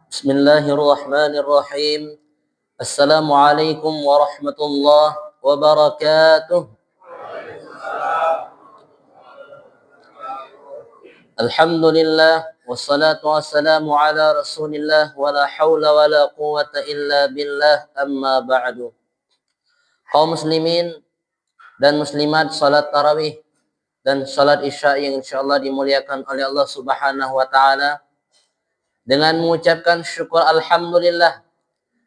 Bismillahirrahmanirrahim. Assalamualaikum warahmatullahi wabarakatuh. Alhamdulillah wassalatu wassalamu ala Rasulillah wala haula wala quwwata illa billah, amma ba'du. Kaum muslimin dan muslimat, salat tarawih dan salat isya yang insyaallah dimuliakan oleh Allah Subhanahu wa taala, dengan mengucapkan syukur alhamdulillah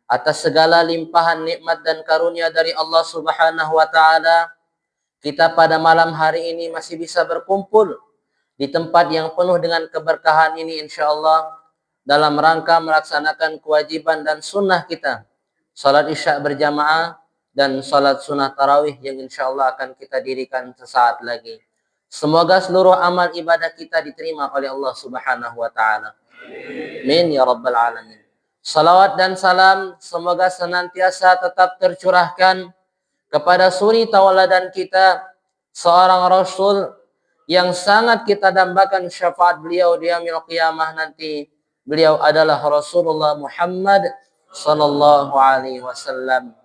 atas segala limpahan nikmat dan karunia dari Allah Subhanahu wa taala, kita pada malam hari ini masih bisa berkumpul di tempat yang penuh dengan keberkahan ini insyaallah, dalam rangka melaksanakan kewajiban dan sunnah kita, salat isya berjamaah dan salat sunnah tarawih yang insyaallah akan kita dirikan sesaat lagi. Semoga seluruh amal ibadah kita diterima oleh Allah Subhanahu wa taala. Amin ya rabbal alamin. Salawat dan salam semoga senantiasa tetap tercurahkan kepada suri tauladan kita, seorang Rasul yang sangat kita dambakan syafaat beliau di yaumil qiyamah nanti. Beliau adalah Rasulullah Muhammad sallallahu alaihi wasallam,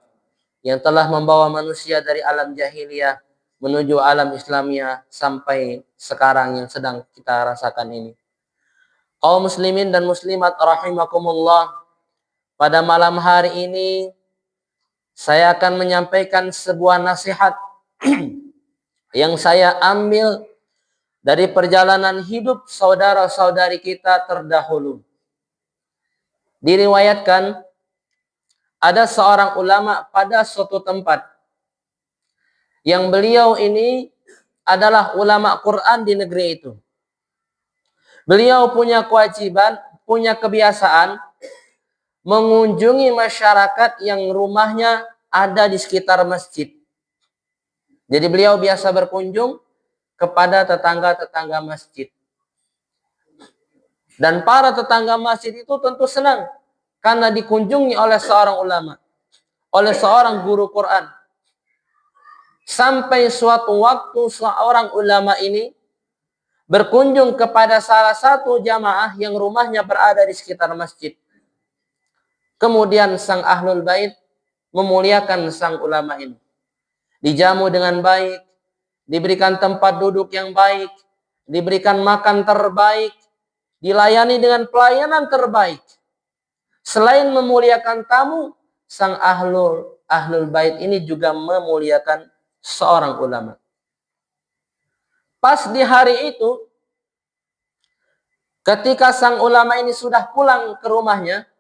yang telah membawa manusia dari alam jahiliyah menuju alam Islamiyah sampai sekarang yang sedang kita rasakan ini. Kaum muslimin dan muslimat rahimakumullah, pada malam hari ini saya akan menyampaikan sebuah nasihat yang saya ambil dari perjalanan hidup saudara-saudari kita terdahulu. Diriwayatkan ada seorang ulama pada suatu tempat yang beliau ini adalah ulama Quran di negeri itu. Beliau punya kewajiban, punya kebiasaan mengunjungi masyarakat yang rumahnya ada di sekitar masjid. Jadi beliau biasa berkunjung kepada tetangga-tetangga masjid. Dan para tetangga masjid itu tentu senang karena dikunjungi oleh seorang ulama, oleh seorang guru Quran. Sampai suatu waktu seorang ulama ini berkunjung kepada salah satu jamaah yang rumahnya berada di sekitar masjid. Kemudian sang ahlul bait memuliakan sang ulama ini. Dijamu dengan baik, diberikan tempat duduk yang baik, diberikan makan terbaik, dilayani dengan pelayanan terbaik. Selain memuliakan tamu, sang ahlul bait ini juga memuliakan seorang ulama. Pas di hari itu, ketika sang ulama ini sudah pulang ke rumahnya,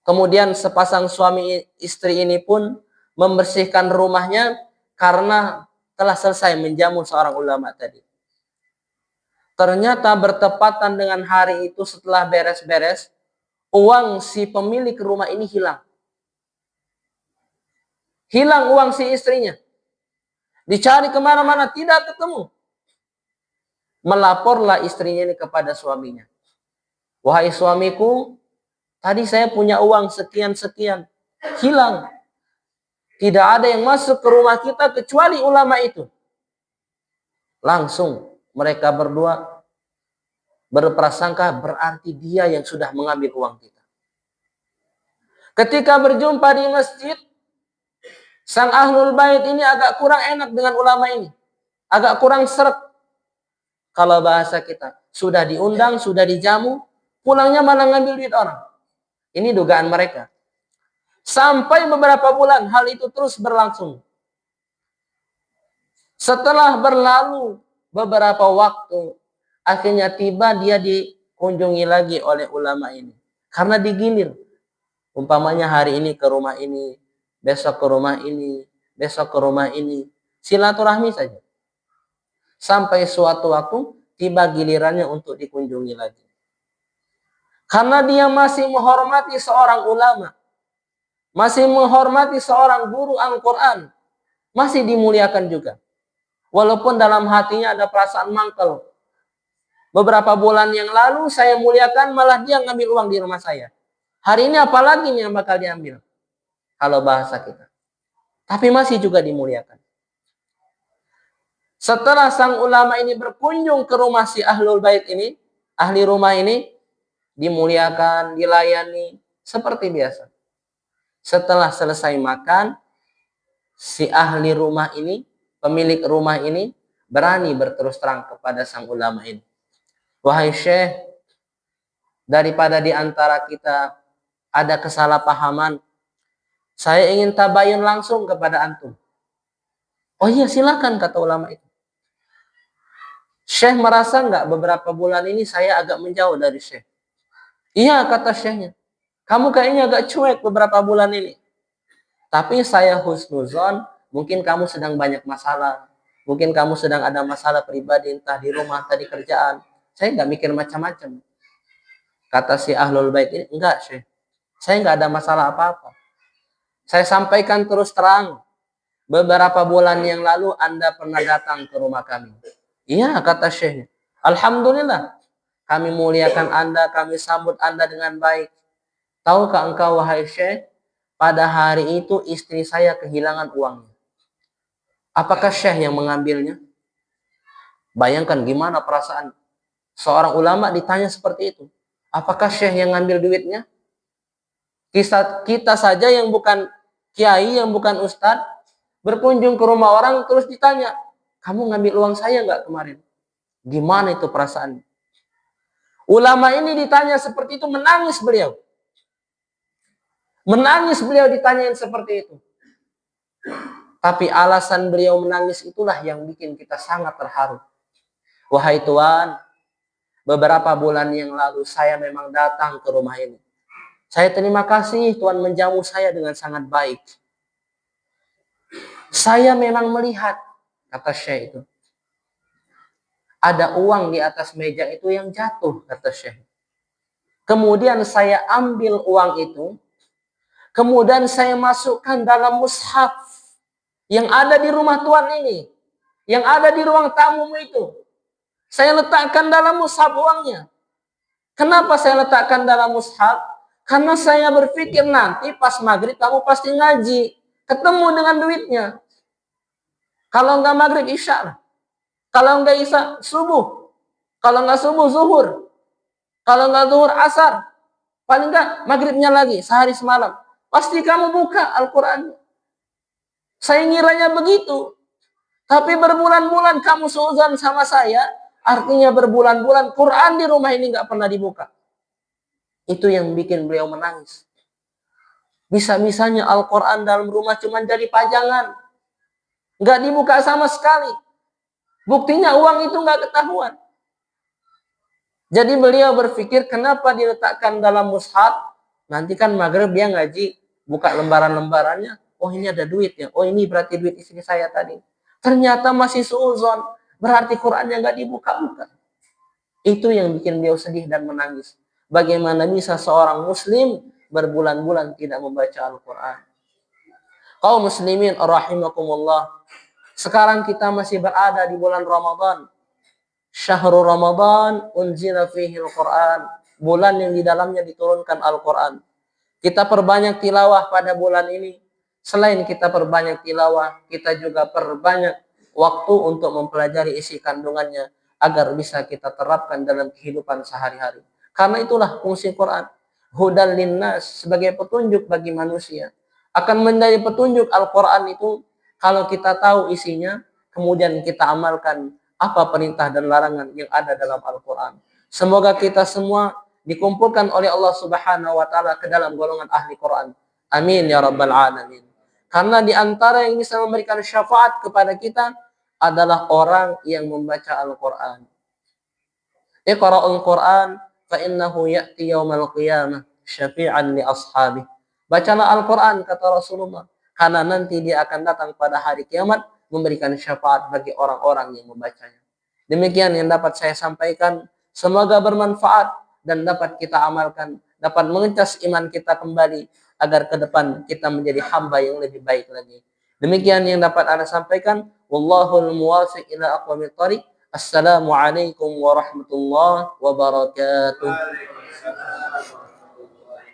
kemudian sepasang suami istri ini pun membersihkan rumahnya karena telah selesai menjamu seorang ulama tadi. Ternyata bertepatan dengan hari itu, setelah beres-beres, uang si pemilik rumah ini hilang. Hilang uang si istrinya. Dicari kemana-mana, tidak ketemu. Melaporlah istrinya ini kepada suaminya. Wahai suamiku, tadi saya punya uang sekian-sekian, hilang. Tidak ada yang masuk ke rumah kita kecuali ulama itu. Langsung mereka berdua berprasangka berarti dia yang sudah mengambil uang kita. Ketika berjumpa di masjid, sang ahlul bait ini agak kurang enak dengan ulama ini. Agak kurang seret. Kalau bahasa kita, sudah diundang, sudah dijamu, pulangnya malah ngambil duit orang. Ini dugaan mereka. Sampai beberapa bulan hal itu terus berlangsung. Setelah berlalu beberapa waktu, akhirnya tiba dia dikunjungi lagi oleh ulama ini. Karena digilir. Umpamanya hari ini ke rumah ini, besok ke rumah ini, besok ke rumah ini. Silaturahmi saja. Sampai suatu waktu tiba gilirannya untuk dikunjungi lagi. Karena dia masih menghormati seorang ulama, masih menghormati seorang guru Al-Quran, masih dimuliakan juga. Walaupun dalam hatinya ada perasaan mangkel. Beberapa bulan yang lalu saya muliakan, malah dia ngambil uang di rumah saya. Hari ini apalagi yang bakal diambil? Kalau bahasa kita. Tapi masih juga dimuliakan. Setelah sang ulama ini berkunjung ke rumah si ahlul bait ini, ahli rumah ini, dimuliakan, dilayani seperti biasa. Setelah selesai makan, si ahli rumah ini, pemilik rumah ini berani berterus terang kepada sang ulama ini. Wahai Syekh, daripada di antara kita ada kesalahpahaman, saya ingin tabayun langsung kepada antum. Oh iya, silakan, kata ulama itu. Syekh merasa enggak beberapa bulan ini saya agak menjauh dari Syekh? Iya, kata Syekhnya. Kamu kayaknya agak cuek beberapa bulan ini. Tapi saya husnuzon, mungkin kamu sedang banyak masalah. Mungkin kamu sedang ada masalah pribadi, entah di rumah, entah di kerjaan. Saya nggak mikir macam-macam. Kata si Ahlul Bait ini, enggak Syekh. Saya nggak ada masalah apa-apa. Saya sampaikan terus terang. Beberapa bulan yang lalu Anda pernah datang ke rumah kami. Iya, kata Syekh. Alhamdulillah. Kami muliakan Anda, kami sambut Anda dengan baik. Tahukah engkau, wahai Syekh, pada hari itu istri saya kehilangan uangnya. Apakah Syekh yang mengambilnya? Bayangkan gimana perasaan seorang ulama ditanya seperti itu. Apakah Syekh yang ngambil duitnya? Kita saja yang bukan kiai, yang bukan ustadz, berkunjung ke rumah orang terus ditanya, kamu ngambil uang saya nggak kemarin? Gimana itu perasaan? Ulama ini ditanya seperti itu, menangis beliau. Menangis beliau ditanyain seperti itu. Tapi alasan beliau menangis itulah yang bikin kita sangat terharu. Wahai Tuhan, beberapa bulan yang lalu saya memang datang ke rumah ini. Saya terima kasih Tuhan menjamu saya dengan sangat baik. Saya memang melihat, kata Syekh itu, ada uang di atas meja itu yang jatuh, kata Syekh. Kemudian saya ambil uang itu, kemudian saya masukkan dalam mushaf yang ada di rumah Tuhan ini, yang ada di ruang tamumu itu. Saya letakkan dalam mushaf uangnya. Kenapa saya letakkan dalam mushaf? Karena saya berpikir nanti pas maghrib kamu pasti ngaji, ketemu dengan duitnya. Kalau enggak maghrib, isya lah. Kalau enggak isya, subuh. Kalau enggak subuh, zuhur. Kalau enggak zuhur, asar. Paling enggak maghribnya lagi, sehari semalam. Pasti kamu buka Al-Quran. Saya ngiranya begitu. Tapi berbulan-bulan kamu seuzan sama saya, artinya berbulan-bulan Quran di rumah ini enggak pernah dibuka. Itu yang bikin beliau menangis. Bisa-bisanya Al-Quran dalam rumah cuma jadi pajangan. Nggak dibuka sama sekali. Buktinya uang itu nggak ketahuan. Jadi beliau berpikir kenapa diletakkan dalam mushaf. Nanti kan maghrib dia ngaji. Buka lembaran-lembarannya. Oh ini ada duitnya. Oh ini berarti duit istri saya tadi. Ternyata masih suuzon. Berarti Qurannya nggak dibuka-buka. Itu yang bikin beliau sedih dan menangis. Bagaimana bisa seorang muslim berbulan-bulan tidak membaca Al-Quran? Kaum muslimin rahimakumullah. Sekarang kita masih berada di bulan Ramadan. Syahrul Ramadan unzila fihi Al-Quran. Bulan yang di dalamnya diturunkan Al-Quran. Kita perbanyak tilawah pada bulan ini. Selain kita perbanyak tilawah, kita juga perbanyak waktu untuk mempelajari isi kandungannya agar bisa kita terapkan dalam kehidupan sehari-hari. Karena itulah fungsi Quran. Hudal linnas, sebagai petunjuk bagi manusia. Akan menjadi petunjuk Al-Quran itu kalau kita tahu isinya, kemudian kita amalkan apa perintah dan larangan yang ada dalam Al-Quran. Semoga kita semua dikumpulkan oleh Allah Subhanahu wa Ta'ala ke dalam golongan ahli Quran. Amin ya Rabbal Alamin. Karena di antara yang bisa memberikan syafaat kepada kita adalah orang yang membaca Al-Quran. Iqra'ul Quran fa'innahu ya'ti yawmal qiyamah syafi'an li ashabi. Bacalah Al-Quran, kata Rasulullah, karena nanti dia akan datang pada hari kiamat memberikan syafaat bagi orang-orang yang membacanya. Demikian yang dapat saya sampaikan. Semoga bermanfaat dan dapat kita amalkan, dapat mengecas iman kita kembali agar ke depan kita menjadi hamba yang lebih baik lagi. Demikian yang dapat Anda sampaikan. Wallahul muwafiq ila aqwamit thariq. Assalamualaikum warahmatullahi wabarakatuh.